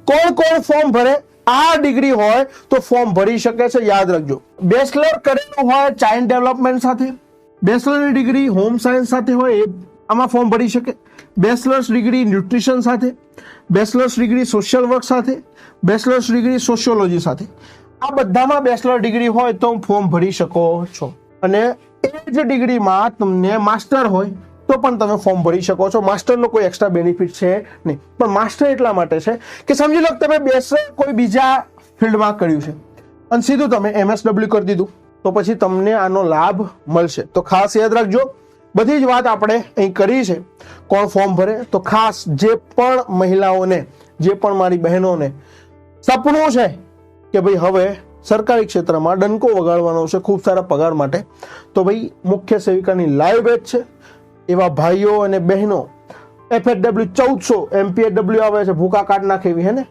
કોણ કોણ ફોર્મ ભરે? આ ડિગ્રી હોય તો ફોર્મ ભરી શકે છે, યાદ રાખજો. બેચલર કરેલું હોય ચાઇલ્ડ ડેવલપમેન્ટ સાથે, બેચલરની ડિગ્રી હોમ સાયન્સ સાથે હોય એ આમાં ફોર્મ ભરી શકે, બેચલર્સ ડિગ્રી ન્યુટ્રિશન સાથે, બેચલર્સ ડિગ્રી સોશિયલ વર્ક સાથે, બેચલર્સ ડિગ્રી સોશિયોલોજી સાથે, આ બધામાં બેચલર ડિગ્રી હોય તો ફોર્મ ભરી શકો છો. અને એ જ ડિગ્રીમાં તમને માસ્ટર હોય તો પણ તમે ફોર્મ ભરી શકો છો. માસ્ટરનો કોઈ એક્સ્ટ્રા બેનિફિટ છે નહીં, પણ માસ્ટર એટલા માટે છે કે સમજી લો તમે બેચલર કોઈ બીજા ફિલ્ડમાં કર્યું છે અને સીધું તમે MSW કરી દીધું તો પછી તમને આનો લાભ મળશે. તો ખાસ યાદ રાખજો, બધી જ વાત આપણે અહીં કરી છે. કોણ ફોર્મ ભરે? તો ખાસ જે પણ મહિલાઓને, જે પણ મારી બહેનોને સપનું છે કે ભાઈ હવે સરકારી ક્ષેત્રમાં ડંકો વગાડવાનો છે ખૂબ સારા પગાર માટે, તો ભાઈ મુખ્ય સેવિકાની લાઈવ બેચ છે. એવા ભાઈઓ અને બહેનો FHW 1400 MPHW આવે છે, ભૂકા કાઢ નાખે એવી, હે ને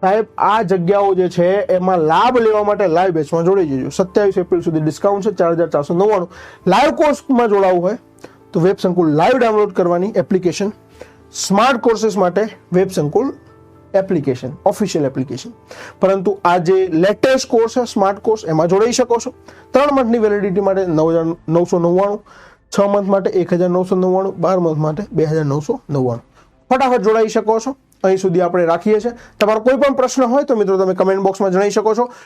સાહેબ? આ જગ્યાઓ જે છે એમાં લાભ લેવા માટે લાઈવ બેચમાં જોડાઈ જજો. 27 એપ્રિલ સુધી ડિસ્કાઉન્ટ છે, 4499. લાઈવ કોર્સમાં જોડાવું હોય તો વેબ સંકુલ લાઈવ ડાઉનલોડ કરવાની એપ્લિકેશન. સ્માર્ટ કોર્सेस માટે વેબ સંકુલ એપ્લિકેશન, ઓફિશિયલ એપ્લિકેશન. પરંતુ આ જે લેટેસ્ટ કોર્સ છે સ્માર્ટ કોર્સ, એમાં જોડાઈ શકો છો. 3 મંથની વેલિડિટી માટે 9999, 6 મંથ માટે 1999, 12 મંથ માટે 2999. ફટાફટ જોડાઈ શકો છો. અહીં સુધી આપણે રાખીએ છીએ. તમારો કોઈ પણ પ્રશ્ન હોય તો મિત્રો તમે કમેન્ટ બોક્સમાં જણાવી શકો છો.